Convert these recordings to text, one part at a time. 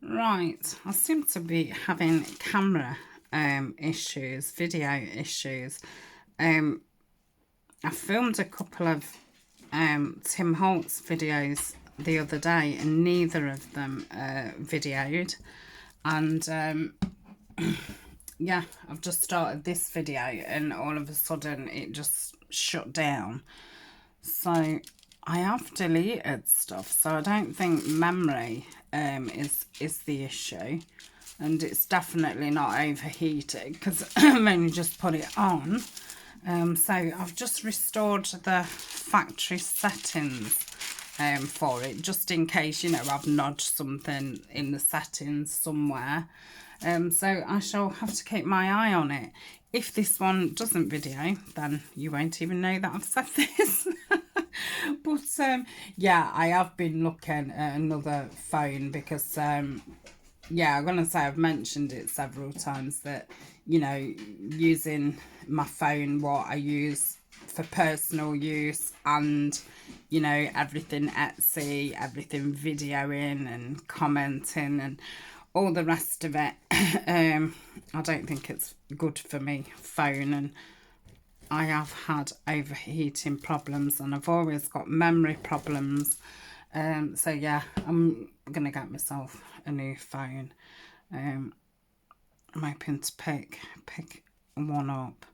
Right, I seem to be having camera issues, video issues. I filmed a couple of Tim Holtz videos the other day and neither of them videoed. And yeah, I've just started this video and all of a sudden it just shut down. So I have deleted stuff, so I don't think memory is the issue, and it's definitely not overheated because I've only just put it on. So I've just restored the factory settings for it, just in case, you know, I've nudged something in the settings somewhere. So I shall have to keep my eye on it. If this one doesn't video, then you won't even know that I've said this. But yeah, I have been looking at another phone because yeah, I'm gonna say I've mentioned it several times that, you know, using my phone, what I use for personal use, and, you know, everything Etsy, everything videoing and commenting and all the rest of it. I don't think it's good for me phone, and I have had overheating problems and I've always got memory problems. So yeah, I'm gonna get myself a new phone. I'm hoping to pick one up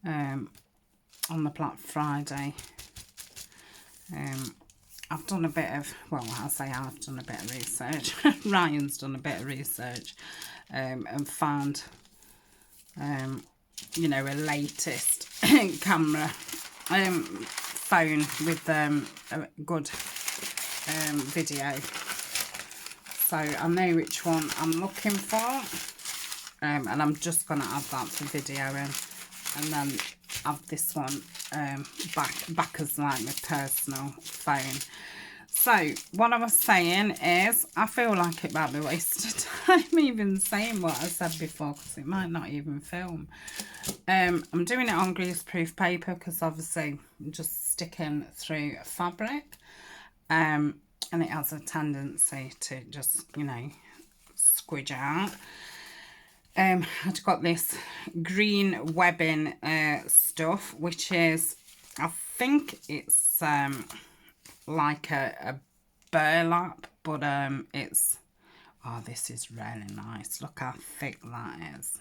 on the Black Friday. I've done a bit of, well, I say I've done a bit of research. Ryan's done a bit of research and found, you know, a latest camera phone with a good video. So I know which one I'm looking for, and I'm just going to add that to video and then have this one back as like my personal phone. So what I was saying is, I feel like it might be a waste of time even saying what I said before because it might not even film. I'm doing it on greaseproof paper because obviously I'm just sticking through fabric, and it has a tendency to just, you know, squidge out. I've got this green webbing stuff, which is, I think it's like a burlap, but it's, oh, this is really nice. Look how thick that is.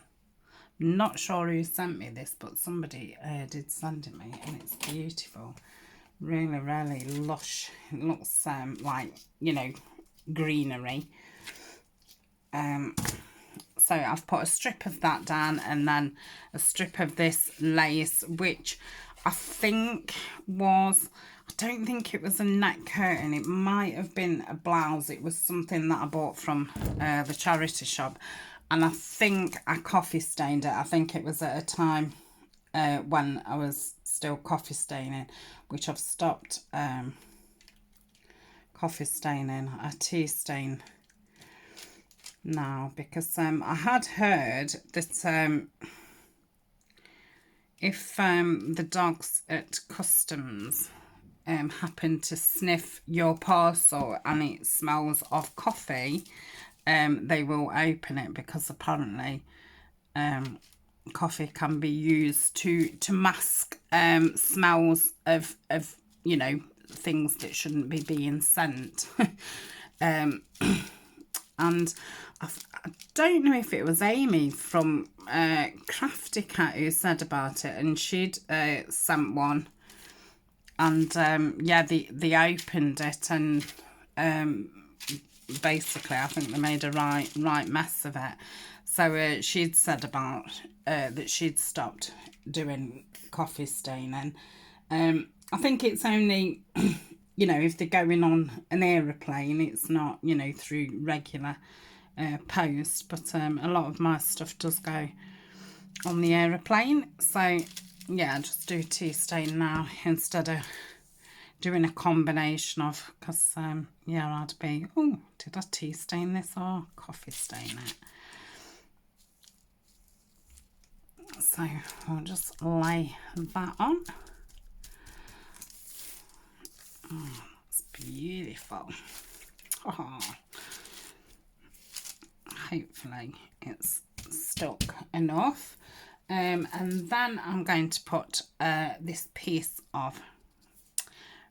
Not sure who sent me this, but somebody did send it me, and it's beautiful. Really, really lush. It looks like, you know, greenery. So I've put a strip of that down and then a strip of this lace, which I think was, I don't think it was a neck curtain. It might have been a blouse. It was something that I bought from the charity shop. And I think I coffee stained it. I think it was at a time when I was still coffee staining, which I've stopped coffee staining. I tea stain now because I had heard that if the dogs at customs happen to sniff your parcel and it smells of coffee, they will open it, because apparently coffee can be used to mask smells of, you know, things that shouldn't be being sent. And I don't know if it was Amy from Crafty Cat who said about it, and she'd sent one, and yeah, they opened it, and basically I think they made a right mess of it. So she'd said about that she'd stopped doing coffee staining. I think it's only you know, if they're going on an aeroplane, it's not, you know, through regular post, but a lot of my stuff does go on the aeroplane. So yeah, I just do tea stain now instead of doing a combination of, because yeah, I'd be, oh, did I tea stain this or coffee stain it? So I'll just lay that on. Oh, that's beautiful. Oh. hopefully it's stuck enough. And then I'm going to put this piece of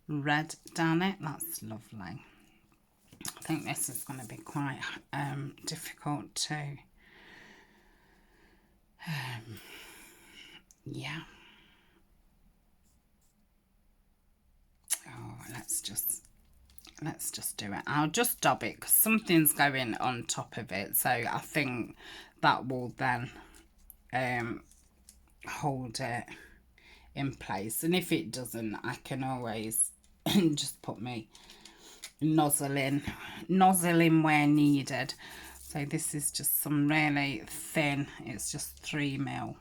red down it. That's lovely. I think this is going to be quite difficult to yeah. Oh, let's just do it. I'll just dab it because something's going on top of it, so I think that will then hold it in place. And if it doesn't, I can always just put my nozzle in where needed. So this is just some really thin, it's just 3mm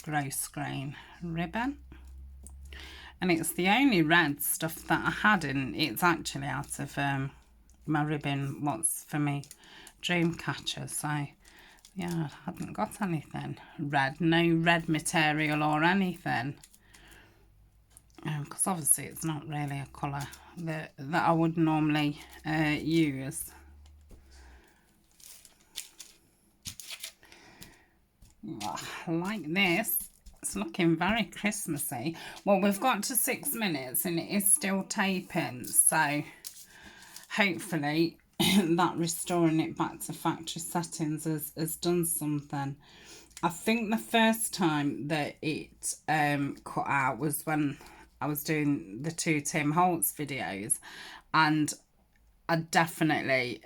gross grain ribbon, and it's the only red stuff that I had in. It's actually out of my ribbon what's for me dream catcher, so yeah, I hadn't got anything red, no red material or anything, because obviously it's not really a colour that I would normally use. Oh, like this, it's looking very Christmassy. Well, we've got to 6 minutes and it is still taping, so hopefully that restoring it back to factory settings has done something. I think the first time that it cut out was when I was doing the 2 Tim Holtz videos, and I definitely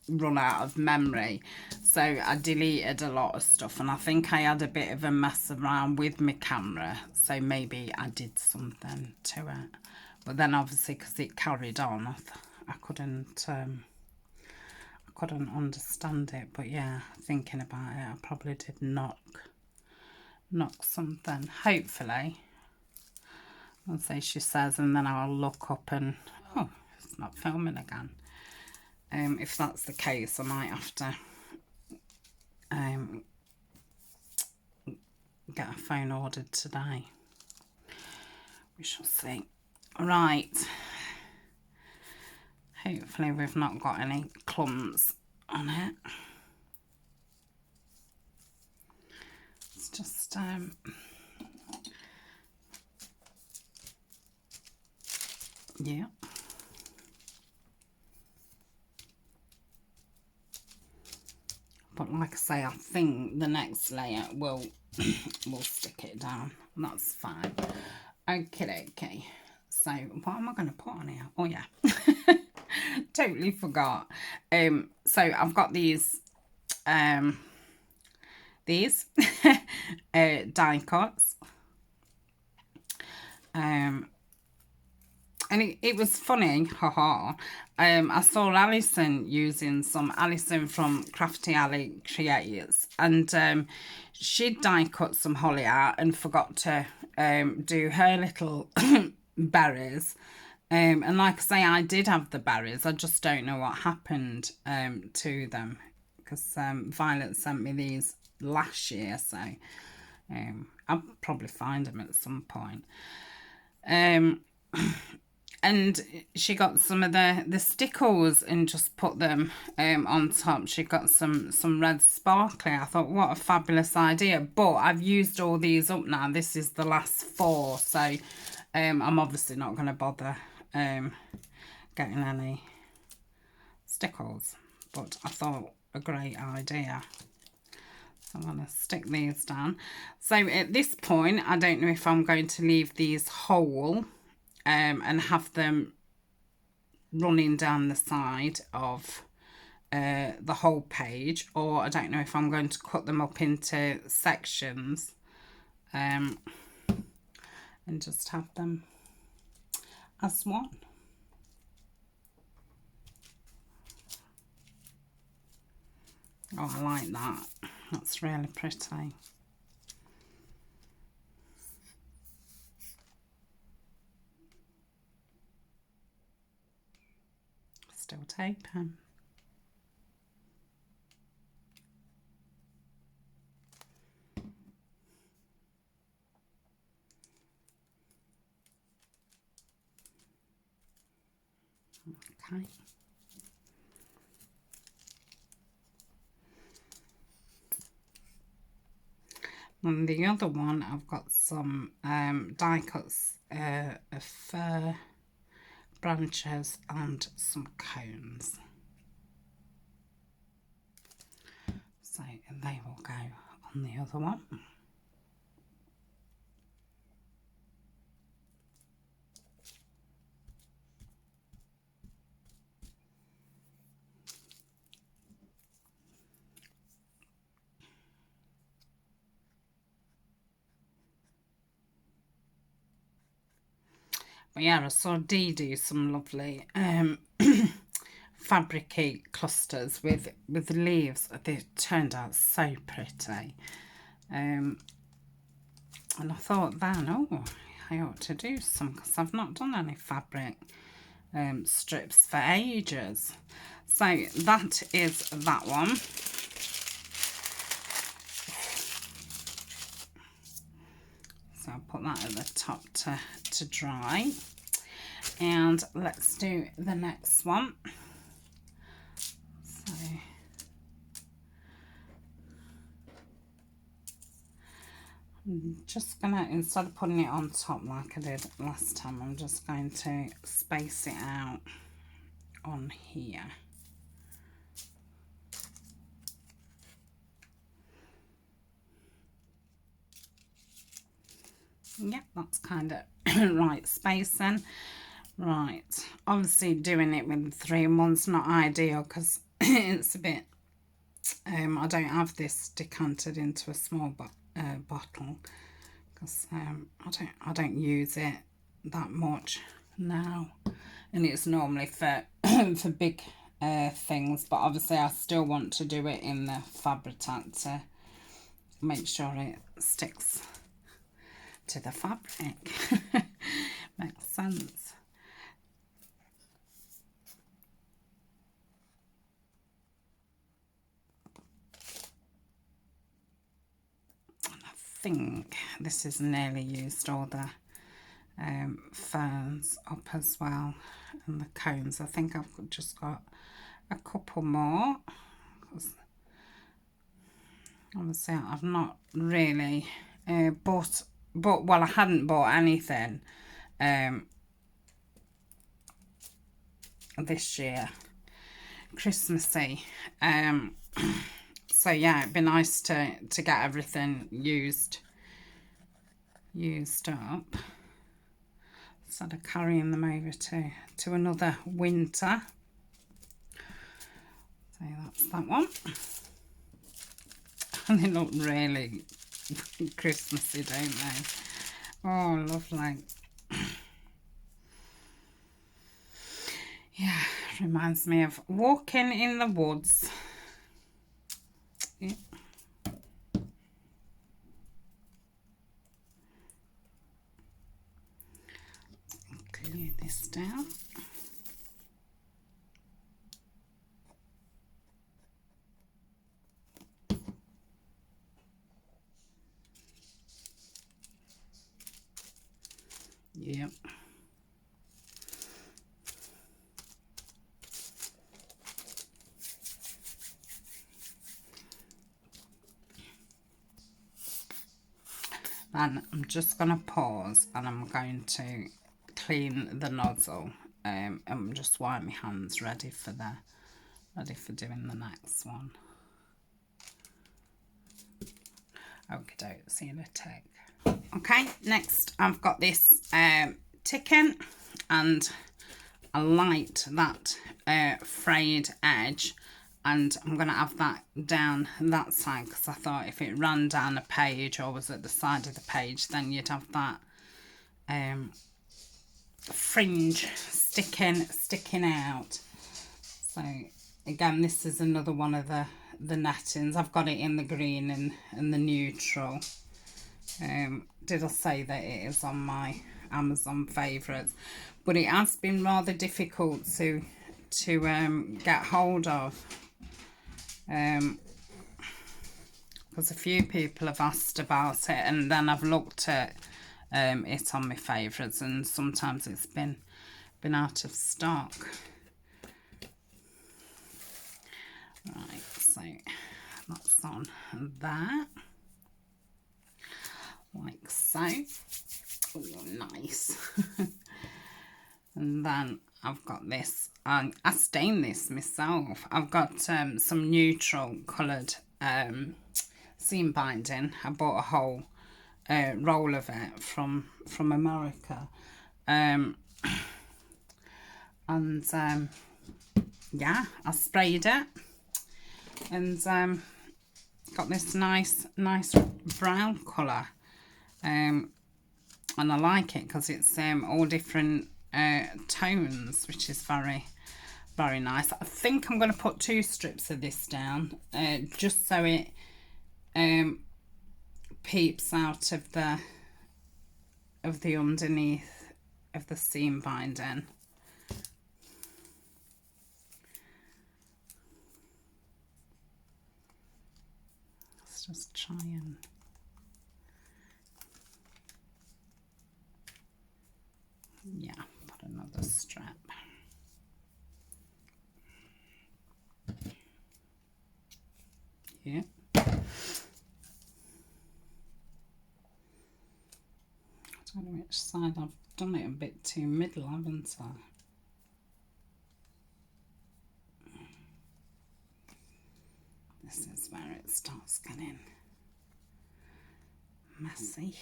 run out of memory, so I deleted a lot of stuff, and I think I had a bit of a mess around with my camera, so maybe I did something to it. But then obviously because it carried on, I couldn't understand it. But yeah, thinking about it, I probably did knock something. Hopefully, I'll say she says, and then I'll look up and oh, it's not filming again. If that's the case, I might have to get a phone ordered today. We shall see. Right. Hopefully we've not got any clumps on it. It's just yeah. But like I say, I think the next layer will stick it down. That's fine. Okay. So what am I going to put on here? Oh yeah, totally forgot. So I've got these die cuts. And it was funny, haha. I saw Alison using some, Alison from Crafty Alley Creates, and she'd die cut some holly out and forgot to do her little berries. And like I say, I did have the berries. I just don't know what happened to them, because Violet sent me these last year, so I'll probably find them at some point. And she got some of the stickles and just put them on top. She got some red sparkly. I thought, what a fabulous idea. But I've used all these up now. This is the last 4. So I'm obviously not going to bother getting any stickles. But I thought a great idea. So I'm going to stick these down. So at this point, I don't know if I'm going to leave these whole and have them running down the side of the whole page, or I don't know if I'm going to cut them up into sections and just have them as one. Oh, I like that. That's really pretty. Still taping. Okay. And the other one, I've got some die cuts of fir branches and some cones. So they will go on the other one. But yeah, I saw Dee do some lovely fabricy clusters with leaves. They turned out so pretty. And I thought then, oh, I ought to do some because I've not done any fabric strips for ages. So that is that one. So I'll put that at the top to dry. And let's do the next one. So I'm just gonna, instead of putting it on top like I did last time, I'm just going to space it out on here. Yep, that's kind of right spacing. Right, obviously doing it with 3 in 1's not ideal because it's a bit, I don't have this decanted into a small bottle because I don't use it that much now, and it's normally for for big things, but obviously I still want to do it in the Fabri-Tac to make sure it sticks to the fabric. Makes sense. I think this is nearly used all the ferns up as well, and the cones. I think I've just got a couple more. Obviously I've not really bought, well, I hadn't bought anything this year Christmassy, so yeah, it'd be nice to get everything used up instead of carrying them over to another winter. So that's that one. And they look really Christmassy, don't they? Oh, lovely. Yeah, reminds me of walking in the woods. Yeah. Glue this down. Yep. And I'm just going to pause and I'm going to clean the nozzle and just wipe my hands ready for doing the next one. Okay, see you in a tick. Okay, next I've got this ticking, and I liked that frayed edge, and I'm going to have that down that side because I thought if it ran down a page or was at the side of the page, then you'd have that fringe sticking out. So again, this is another one of the nettings. I've got it in the green and the neutral. Did I say that it is on my Amazon favourites? But it has been rather difficult to get hold of. Because a few people have asked about it, and then I've looked at it on my favourites, and sometimes it's been out of stock. Right, so that's on that. so. Oh, nice. And then I've got this. I stained this myself. I've got some neutral coloured seam binding. I bought a whole roll of it from America. And yeah, I sprayed it. And got this nice brown colour. And I like it because it's all different tones, which is very nice. I think I'm going to put 2 strips of this down just so it peeps out of the underneath of the seam binding. Let's just try and yeah, put another strap. Yeah. I don't know which side. I've done it a bit too middle, haven't I? This is where it starts getting messy.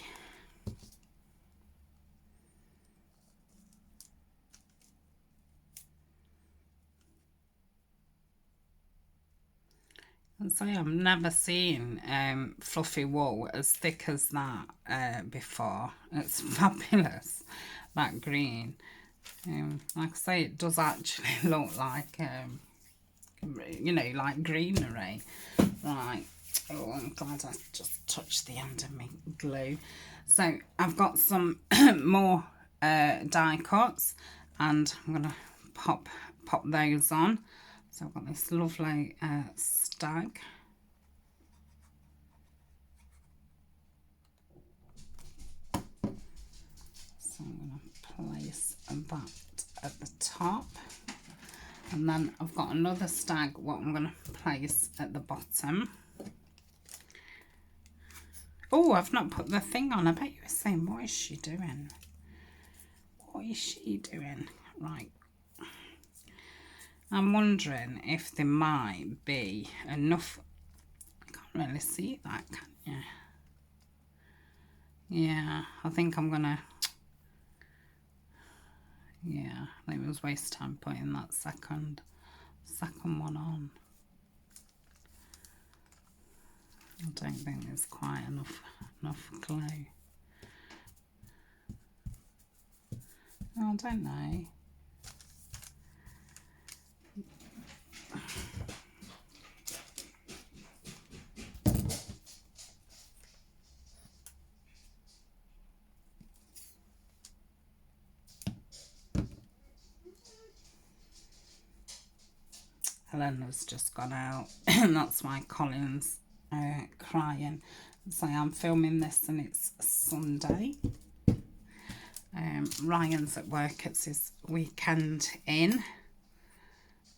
And so I've never seen fluffy wool as thick as that before. It's fabulous, that green. Like I say, it does actually look like, you know, like greenery. Right. Oh, I'm glad I just touched the end of my glue. So I've got some more die cuts, and I'm going to pop those on. So I've got this lovely stag. So I'm going to place that at the top. And then I've got another stag, what I'm going to place at the bottom. Oh, I've not put the thing on. I bet you were saying, what is she doing? What is she doing? Right. I'm wondering if there might be enough. I can't really see that, can you? Yeah, I think I'm going to. Yeah, I think it was waste time putting that second one on. I don't think there's quite enough glue. Oh, I don't know. Helena's just gone out, and that's why Colin's crying. So I'm filming this, and it's Sunday. Ryan's at work. It's his weekend in.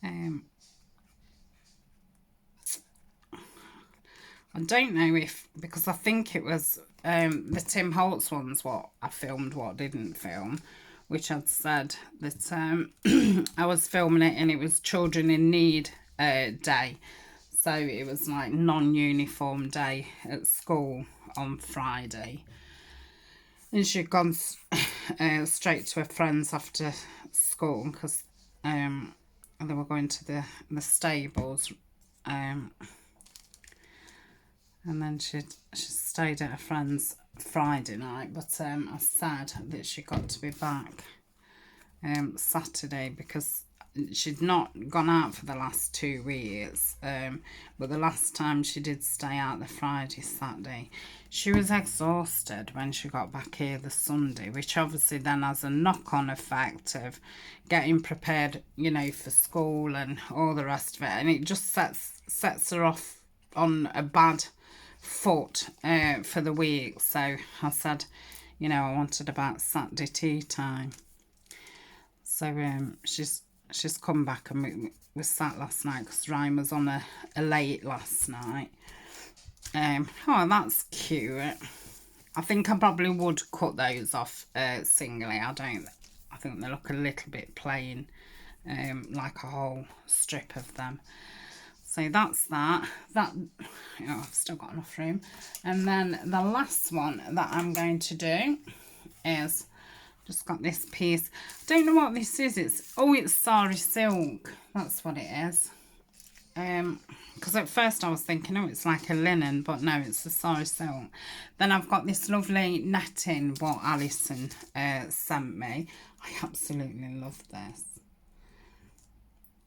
I don't know if, because I think it was the Tim Holtz ones what I filmed, what I didn't film, which I'd said that I was filming it and it was Children in Need Day. So it was like non-uniform day at school on Friday. And she'd gone straight to her friends after school because they were going to the stables. And then she stayed at her friend's Friday night, but I said that she got to be back Saturday because she'd not gone out for the last 2 weeks, but the last time she did stay out the Friday, Saturday, she was exhausted when she got back here the Sunday, which obviously then has a knock-on effect of getting prepared, you know, for school and all the rest of it, and it just sets her off on a bad foot for the week. So I said, you know, I wanted about Saturday tea time. So she's come back, and we sat last night because Ryan was on a late last night. Oh, that's cute. I think I probably would cut those off singly. I think they look a little bit plain, like a whole strip of them. So that's that. I've still got enough room. And then the last one that I'm going to do is, just got this piece. I don't know what this is. It's sari silk. That's what it is. Because at first I was thinking, oh, it's like a linen, but no, it's a sari silk. Then I've got this lovely netting what Alison sent me. I absolutely love this.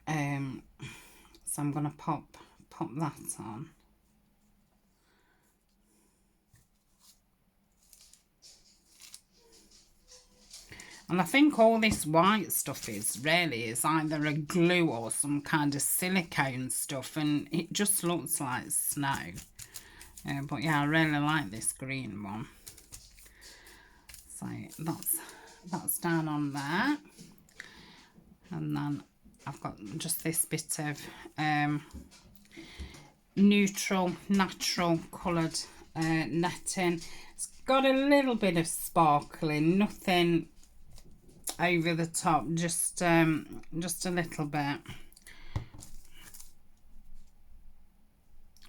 So I'm gonna pop that on. And I think all this white stuff is either a glue or some kind of silicone stuff, and it just looks like snow. But yeah, I really like this green one. So that's down on there. And then I've got just this bit of natural coloured netting. It's got a little bit of sparkling, nothing over the top, just a little bit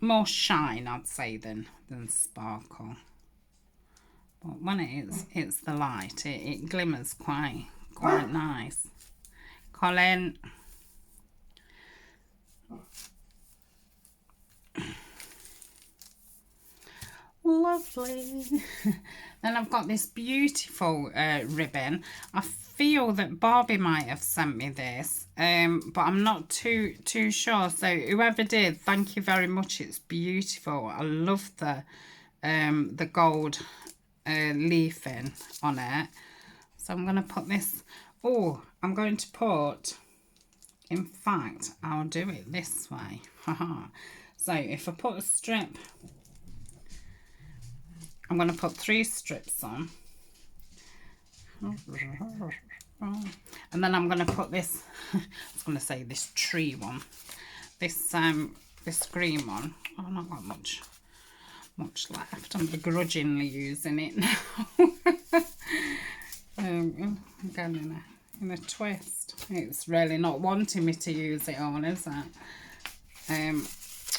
more shine, I'd say, than sparkle. But when it's the light, it glimmers quite nice. Colin. Lovely. Then I've got this beautiful ribbon. I feel that Barbie might have sent me this, but I'm not too sure. So whoever did, thank you very much. It's beautiful. I love the gold leafing on it. So I'm going to put this. Oh, I'm going to put. In fact, I'll do it this way. So if I put a strip. I'm going to put 3 strips on. And then I'm going to put this, I was going to say this tree one. This green one. Oh, I've not got much left. I'm begrudgingly using it now. I'm going in a twist. It's really not wanting me to use it all, is it?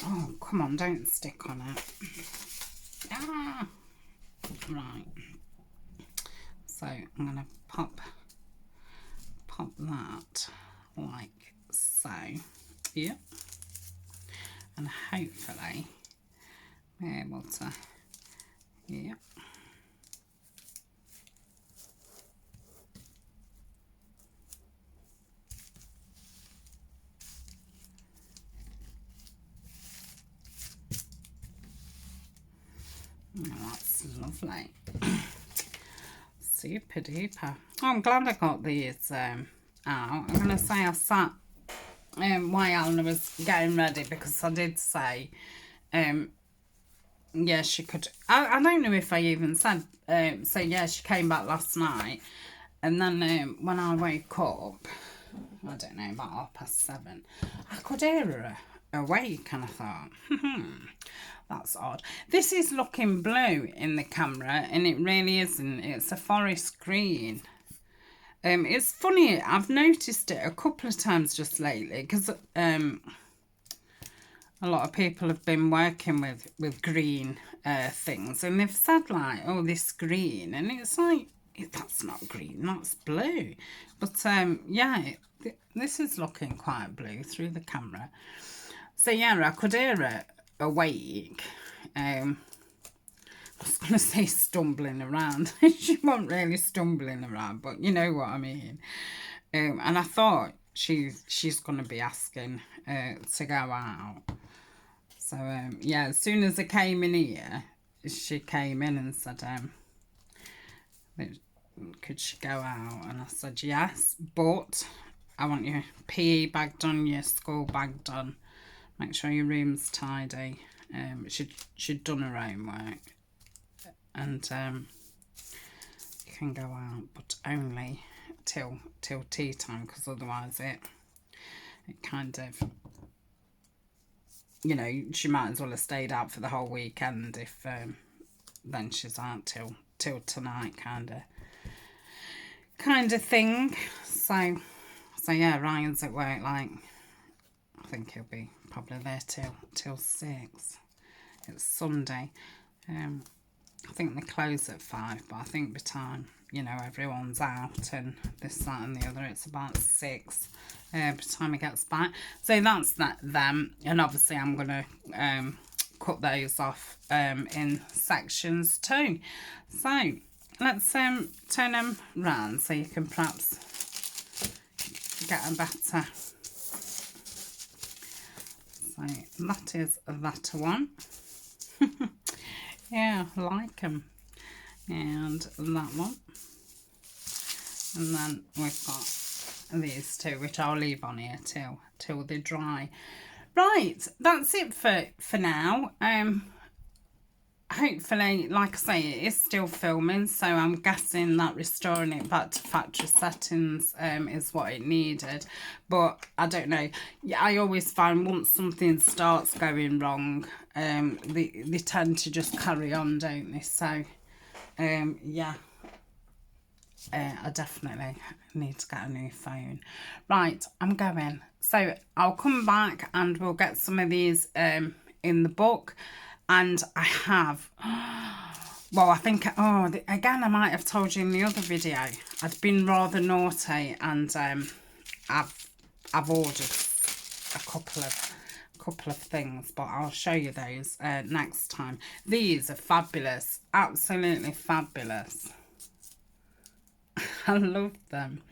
Oh, come on, don't stick on it. Ah! Right, so I'm going to pop that like so, yep, and hopefully be able to, yep. Oh, that's lovely. Super duper. Oh, I'm glad I got these out. I'm going to say I sat while Alana was getting ready, because I did say, yeah, she could. I don't know if I even said, so yeah, she came back last night. And then when I woke up, I don't know, about 7:30, I could hear her awake, and I thought, that's odd. This is looking blue in the camera, and it really isn't. It's a forest green. It's funny, I've noticed it a couple of times just lately, because a lot of people have been working with green things, and they've said like, oh, this green, and it's like, that's not green, that's blue. But yeah, this is looking quite blue through the camera. So yeah, I could hear it awake. I was going to say stumbling around. She wasn't really stumbling around, but you know what I mean. And I thought she's going to be asking to go out. So yeah, as soon as I came in here, she came in and said, could she go out? And I said yes, but I want your PE bag done, your school bag done. Make sure your room's tidy. She'd done her own work, and you can go out, but only till tea time, because otherwise it kind of, you know, she might as well have stayed out for the whole weekend if then she's out till tonight kind of thing. So yeah, Ryan's at work, like, I think he'll be probably there till 6. It's Sunday. I think they close at 5, but I think by the time, you know, everyone's out and this, that and the other, it's about 6 by the time he gets back. So that's them. And obviously I'm going to cut those off in sections too. So let's turn them round so you can perhaps get a better. So that is that one. Yeah, I like them. And that one. And then we've got these two, which I'll leave on here till they dry. Right, that's it for now. Hopefully, like I say, it is still filming, so I'm guessing that restoring it back to factory settings is what it needed. But I don't know. Yeah, I always find once something starts going wrong, they tend to just carry on, don't they? So, yeah. I definitely need to get a new phone. Right, I'm going. So I'll come back and we'll get some of these in the book. And I have, well, I think, again, I might have told you in the other video, I'd been rather naughty and I've ordered a couple of things, but I'll show you those next time. These are fabulous, absolutely fabulous. I love them.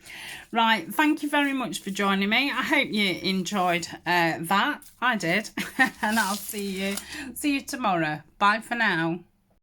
Right, thank you very much for joining me. I hope you enjoyed that. I did. And I'll see you tomorrow. Bye for now.